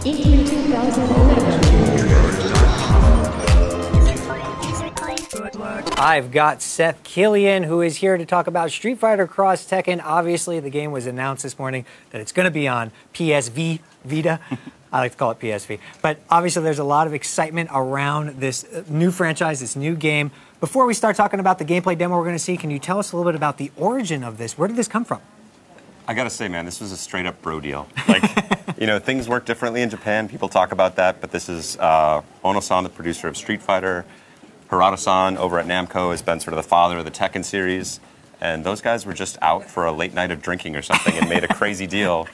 E3 2011. I've got Seth Killian, who is here to talk about Street Fighter Cross Tekken. Obviously, the game was announced this morning that it's going to be on PSV Vita. I like to call it PSV. But obviously, there's a lot of excitement around this new franchise, this new game. Before we start talking about the gameplay demo we're going to see, can you tell us a little bit about the origin of this? Where did this come from? I gotta say, man, this was a straight-up bro deal. Like, you know, things work differently in Japan. People talk about that, but this is Ono-san, the producer of Street Fighter. Harada-san over at Namco has been sort of the father of the Tekken series. And those guys were just out for a late night of drinking or something and made a crazy deal.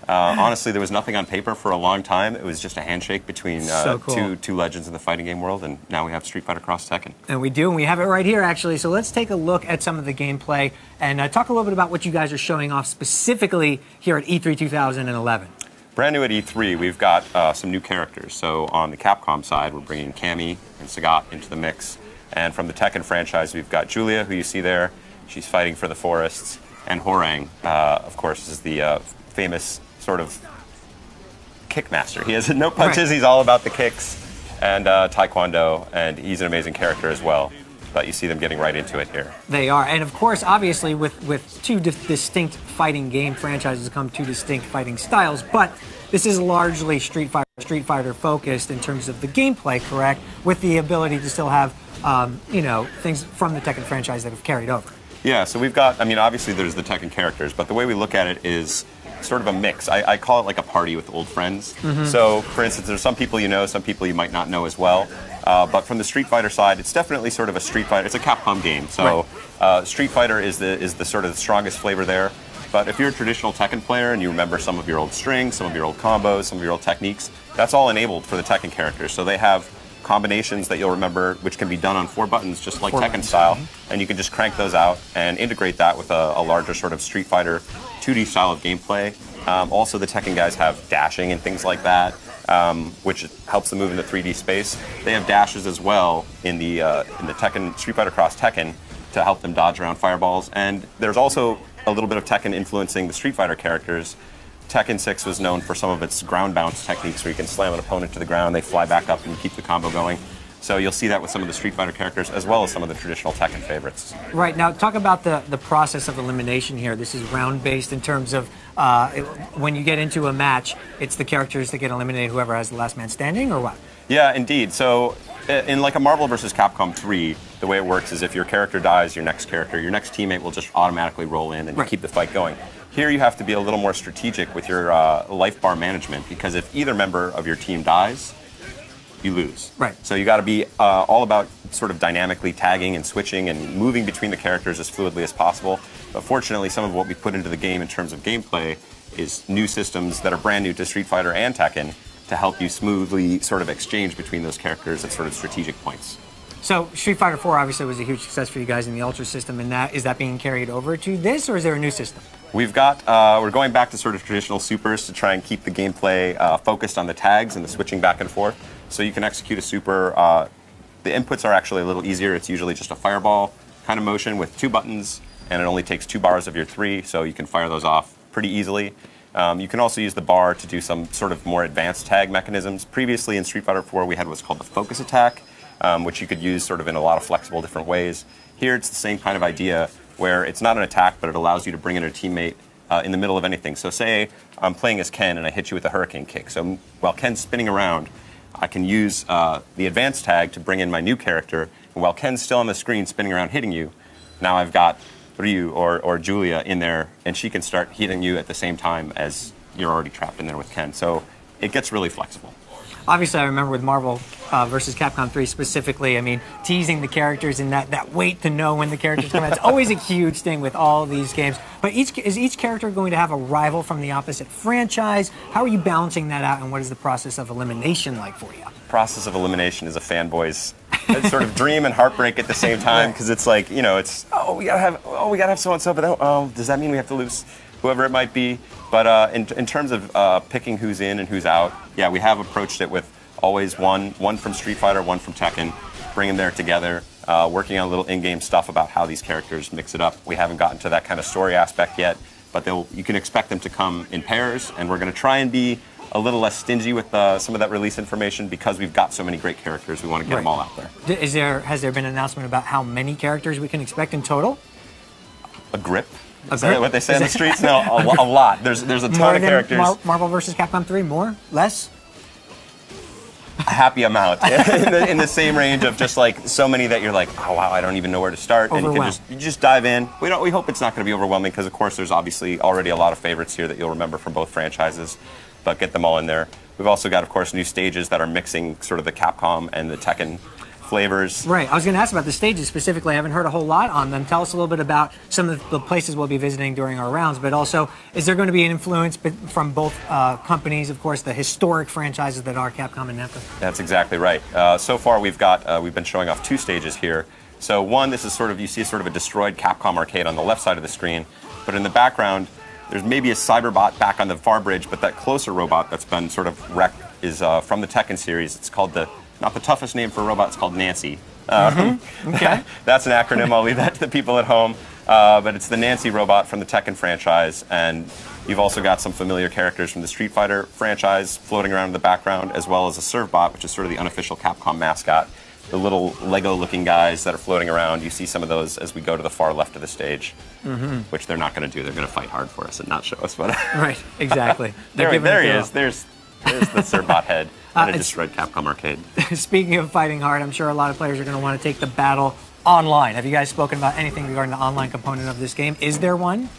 Honestly, there was nothing on paper for a long time. It was just a handshake between So cool. two legends in the fighting game world, and now we have Street Fighter Cross Tekken. And we do, and we have it right here, actually. So let's take a look at some of the gameplay and talk a little bit about what you guys are showing off specifically here at E3 2011. Brand new at E3, we've got some new characters. So on the Capcom side, we're bringing Cammy and Sagat into the mix. And from the Tekken franchise, we've got Julia, who you see there. She's fighting for the forests. And Horang, of course, is the famous sort of kickmaster. He has no punches, he's all about the kicks and taekwondo, and he's an amazing character as well. But you see them getting right into it here. They are, and of course, obviously, with two distinct fighting game franchises come two distinct fighting styles, but this is largely Street Fighter focused in terms of the gameplay, correct? With the ability to still have, you know, things from the Tekken franchise that have carried over. Yeah, so we've got, I mean, obviously there's the Tekken characters, but the way we look at it is sort of a mix. I call it like a party with old friends. So, for instance, there's some people you know, some people you might not know as well. But from the Street Fighter side, it's definitely sort of a Street Fighter. It's a Capcom game, so Street Fighter is the sort of the strongest flavor there. But if you're a traditional Tekken player and you remember some of your old strings, some of your old combos, some of your old techniques, that's all enabled for the Tekken characters. So they have combinations that you'll remember, which can be done on 4 buttons, just like Tekken style, and you can just crank those out and integrate that with a larger sort of Street Fighter 2D style of gameplay. Also, the Tekken guys have dashing and things like that, which helps them move into 3D space. They have dashes as well in the Tekken Street Fighter Cross Tekken to help them dodge around fireballs. And there's also a little bit of Tekken influencing the Street Fighter characters. Tekken 6 was known for some of its ground bounce techniques where you can slam an opponent to the ground, they fly back up and keep the combo going. So you'll see that with some of the Street Fighter characters as well as some of the traditional Tekken favorites. Right, now talk about the process of elimination here. This is round-based in terms of when you get into a match, it's the characters that get eliminated, whoever has the last man standing, or what? Yeah, indeed. So in like a Marvel vs. Capcom 3, the way it works is if your character dies, your next teammate will just automatically roll in and keep the fight going. Here you have to be a little more strategic with your life bar management, because if either member of your team dies, you lose. Right. So you got to be all about sort of dynamically tagging and switching and moving between the characters as fluidly as possible. But fortunately, some of what we put into the game in terms of gameplay is new systems that are brand new to Street Fighter and Tekken to help you smoothly sort of exchange between those characters at sort of strategic points. So Street Fighter 4 obviously was a huge success for you guys in the Ultra system, and is that being carried over to this, or is there a new system? We've got, we're going back to sort of traditional supers to try and keep the gameplay focused on the tags and the switching back and forth. So you can execute a super, the inputs are actually a little easier. It's usually just a fireball kind of motion with 2 buttons, and it only takes 2 bars of your 3, so you can fire those off pretty easily. You can also use the bar to do some sort of more advanced tag mechanisms. Previously in Street Fighter 4 we had what's called the focus attack, which you could use sort of in a lot of flexible different ways. Here it's the same kind of idea where it's not an attack, but it allows you to bring in a teammate in the middle of anything. So say I'm playing as Ken and I hit you with a hurricane kick. So while Ken's spinning around, I can use the advanced tag to bring in my new character. And while Ken's still on the screen spinning around hitting you, now I've got Ryu or Julia in there, and she can start hitting you at the same time as you're already trapped in there with Ken. So it gets really flexible. Obviously, I remember with Marvel vs. Capcom 3 specifically, I mean, teasing the characters and that wait to know when the characters come out. It's always a huge thing with all these games. But is each character going to have a rival from the opposite franchise? How are you balancing that out, and what is the process of elimination like for you? Process of elimination is a fanboy's sort of dream and heartbreak at the same time, because it's like, you know, it's, we gotta have so-and-so, but does that mean we have to lose whoever it might be? But in terms of picking who's in and who's out, yeah, we have approached it with always one from Street Fighter, one from Tekken, bring them there together, working on little in-game stuff about how these characters mix it up. We haven't gotten to that kind of story aspect yet, but you can expect them to come in pairs, and we're going to try and be a little less stingy with some of that release information because we've got so many great characters. We want to get them all out there. Has there been an announcement about how many characters we can expect in total? A grip? Is grip? that what they say in the streets? No, a lot. There's a ton of characters. Marvel vs. Capcom 3? More? Less? A happy amount. in the same range of just like so many that you're like, oh wow, I don't even know where to start. And you just dive in. We hope it's not going to be overwhelming because of course there's obviously already a lot of favorites here that you'll remember from both franchises, but get them all in there. We've also got, of course, new stages that are mixing sort of the Capcom and the Tekken flavors. Right. I was going to ask about the stages specifically. I haven't heard a whole lot on them. Tell us a little bit about some of the places we'll be visiting during our rounds, but also, is there going to be an influence from both companies, of course, the historic franchises that are Capcom and Namco? That's exactly right. So far, we've been showing off 2 stages here. So one, this is sort of, you see sort of a destroyed Capcom arcade on the left side of the screen, but in the background, there's maybe a Cyberbot back on the far bridge, but that closer robot that's been sort of wrecked is from the Tekken series. It's called not the toughest name for a robot, it's called Nancy. Okay. That's an acronym, I'll leave that to the people at home. But it's the Nancy robot from the Tekken franchise, and you've also got some familiar characters from the Street Fighter franchise floating around in the background, as well as a Servbot, which is sort of the unofficial Capcom mascot. The little Lego-looking guys that are floating around, you see some of those as we go to the far left of the stage, which they're not going to do. They're going to fight hard for us and not show us. But right, exactly. there he is. There's the Servbot head. And a destroyed Capcom arcade. Speaking of fighting hard, I'm sure a lot of players are going to want to take the battle online. Have you guys spoken about anything regarding the online component of this game? Is there one?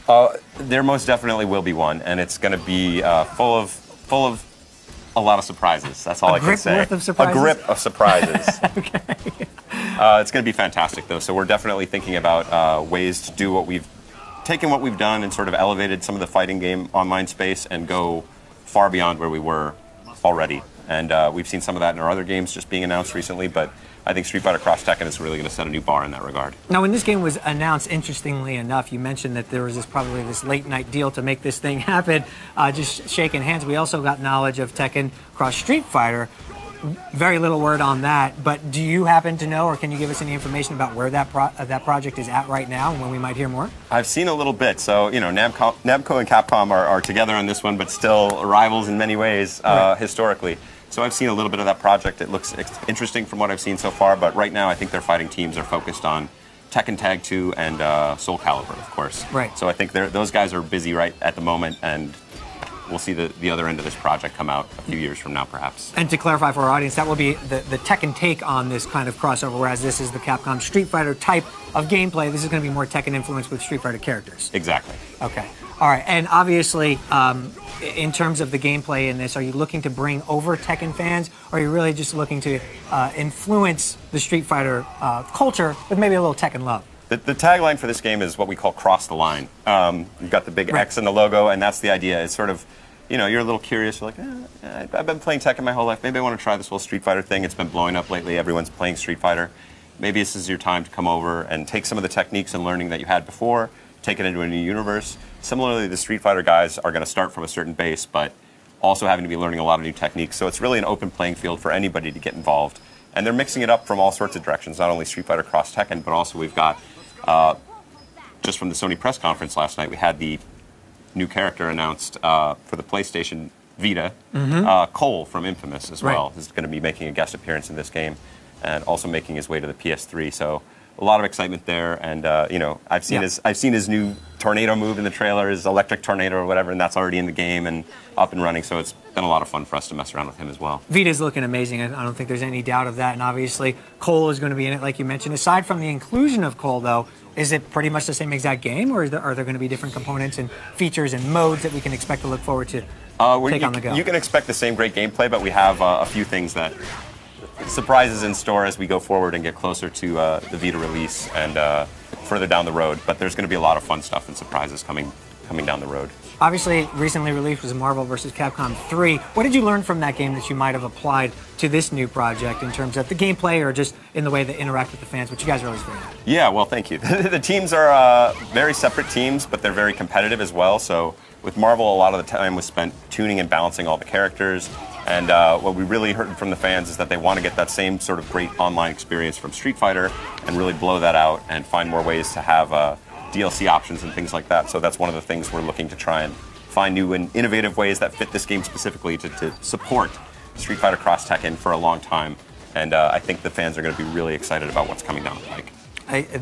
There most definitely will be one, and it's going to be full of a lot of surprises. That's all I can say. Worth of surprises? A grip of surprises. Okay. It's going to be fantastic, though. So we're definitely thinking about ways to do what we've done and sort of elevated some of the fighting game online space and go far beyond where we were already. And we've seen some of that in our other games just being announced recently, but I think Street Fighter Cross Tekken is really going to set a new bar in that regard. Now, when this game was announced, interestingly enough, you mentioned that there was probably this late-night deal to make this thing happen, just shaking hands. We also got knowledge of Tekken Cross Street Fighter. Very little word on that, but do you happen to know, or can you give us any information about where that project is at right now and when we might hear more? I've seen a little bit. So, you know, Namco and Capcom are together on this one, but still rivals in many ways historically. So I've seen a little bit of that project. It looks interesting from what I've seen so far, but right now I think their fighting teams are focused on Tekken Tag 2 and Soul Calibur, of course. Right. So I think those guys are busy right at the moment, and we'll see the other end of this project come out a few years from now, perhaps. And to clarify for our audience, that will be the Tekken take on this kind of crossover, whereas this is the Capcom Street Fighter type of gameplay. This is going to be more Tekken influenced with Street Fighter characters. Exactly. Okay. All right. And obviously, in terms of the gameplay in this, are you looking to bring over Tekken fans, or are you really just looking to influence the Street Fighter culture with maybe a little Tekken love? The tagline for this game is what we call cross the line. You've got the big X in the logo, and that's the idea. It's sort of, you know, you're a little curious. You're like, I've been playing Tekken my whole life. Maybe I want to try this whole Street Fighter thing. It's been blowing up lately. Everyone's playing Street Fighter. Maybe this is your time to come over and take some of the techniques and learning that you had before, take it into a new universe. Similarly, the Street Fighter guys are going to start from a certain base, but also having to be learning a lot of new techniques. So it's really an open playing field for anybody to get involved. And they're mixing it up from all sorts of directions, not only Street Fighter Cross Tekken, but also we've got, just from the Sony press conference last night, we had the new character announced for the PlayStation Vita. Cole from Infamous as well is going to be making a guest appearance in this game, and also making his way to the PS3. So a lot of excitement there, and you know, I've seen his new tornado move in the trailer, his electric tornado or whatever, and that's already in the game and up and running. So it's been a lot of fun for us to mess around with him as well. Vita's looking amazing. I don't think there's any doubt of that, and obviously Cole is going to be in it, like you mentioned. Aside from the inclusion of Cole, though, is it pretty much the same exact game, or are there going to be different components and features and modes that we can expect to look forward to take on the go? You can expect the same great gameplay, but we have a few things that surprises in store as we go forward and get closer to the Vita release and further down the road. But there's going to be a lot of fun stuff and surprises coming down the road. Obviously, recently released was Marvel vs. Capcom 3. What did you learn from that game that you might have applied to this new project in terms of the gameplay or just in the way they interact with the fans, which you guys are always very good at? Yeah, well, thank you. The teams are very separate teams, but they're very competitive as well. So with Marvel, a lot of the time was spent tuning and balancing all the characters. And what we really heard from the fans is that they want to get that same sort of great online experience from Street Fighter and really blow that out and find more ways to have DLC options and things like that. So that's one of the things we're looking to try and find new and innovative ways that fit this game specifically to support Street Fighter Cross Tekken for a long time. And I think the fans are going to be really excited about what's coming down the pike.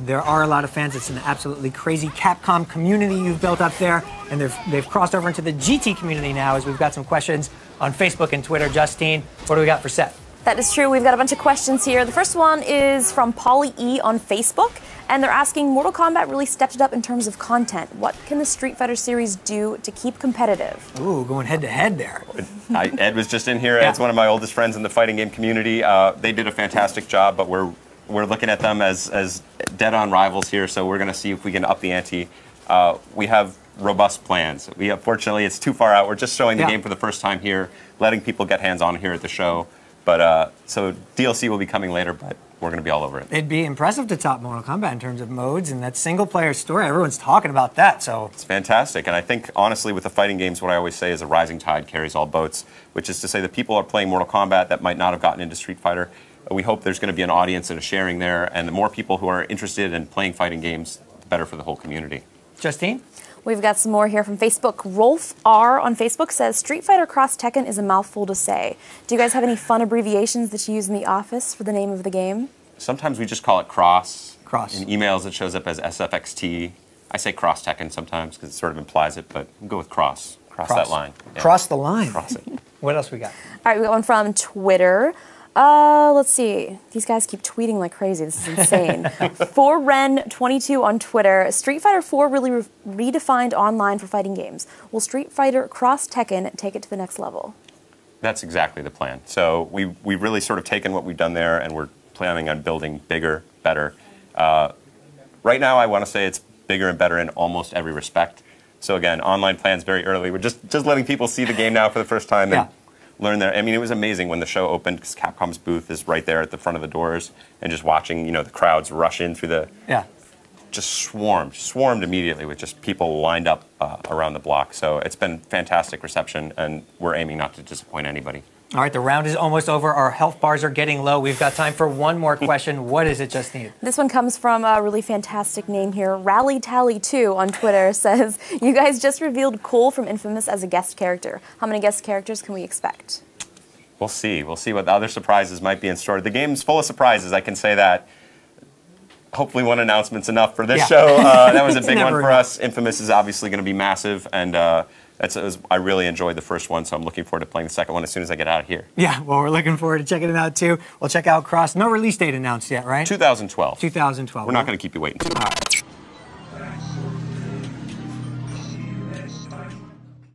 There are a lot of fans. It's an absolutely crazy Capcom community you've built up there, and they've crossed over into the GT community now as we've got some questions on Facebook and Twitter. Justine, what do we got for Seth? That is true. We've got a bunch of questions here. The first one is from Polly E on Facebook, and they're asking, Mortal Kombat really stepped it up in terms of content. What can the Street Fighter series do to keep competitive? Ooh, going head-to-head there. Ed was just in here. Ed's one of my oldest friends in the fighting game community. They did a fantastic job, but we're looking at them as dead-on rivals here, so we're going to see if we can up the ante. We have robust plans. Unfortunately, it's too far out. We're just showing the game for the first time here, letting people get hands-on here at the show. But so DLC will be coming later, but we're going to be all over it. It'd be impressive to top Mortal Kombat in terms of modes and that single-player story. Everyone's talking about that, so... It's fantastic, and I think, honestly, with the fighting games, what I always say is a rising tide carries all boats, which is to say that people are playing Mortal Kombat that might not have gotten into Street Fighter. We hope there's going to be an audience and a sharing there, and the more people who are interested in playing fighting games, the better for the whole community. Justine? We've got some more here from Facebook. Rolf R on Facebook says, Street Fighter Cross Tekken is a mouthful to say. Do you guys have any fun abbreviations that you use in the office for the name of the game? Sometimes we just call it Cross. Cross. In emails, it shows up as SFXT. I say Cross Tekken sometimes because it sort of implies it, but we'll go with Cross. Cross that line. Yeah. Cross the line. Cross it. What else we got? All right, we got one from Twitter. Let's see. These guys keep tweeting like crazy. This is insane. 4Ren22 on Twitter. Street Fighter 4 really redefined online for fighting games. Will Street Fighter Cross Tekken take it to the next level? That's exactly the plan. So we've really sort of taken what we've done there, and we're planning on building bigger, better. Right now, I want to say it's bigger and better in almost every respect. So again, online plans very early. We're just letting people see the game now for the first time. And learn there. I mean, it was amazing when the show opened because Capcom's booth is right there at the front of the doors, and just watching, the crowds rush in through the, just swarmed immediately with just people lined up around the block. So it's been fantastic reception, and we're aiming not to disappoint anybody. All right, the round is almost over. Our health bars are getting low. We've got time for one more question. What is it, Justine? This one comes from a really fantastic name here. RallyTally2 on Twitter says, you guys just revealed Cole from Infamous as a guest character. How many guest characters can we expect? We'll see. We'll see what other surprises might be in store. The game's full of surprises, I can say that. Hopefully one announcement's enough for this show. That was a big one for us. Infamous is obviously going to be massive, and I really enjoyed the first one, so I'm looking forward to playing the second one as soon as I get out of here. Yeah, well, we're looking forward to checking it out, too. We'll check out Cross. No release date announced yet, right? 2012. 2012. We're not going to keep you waiting too long.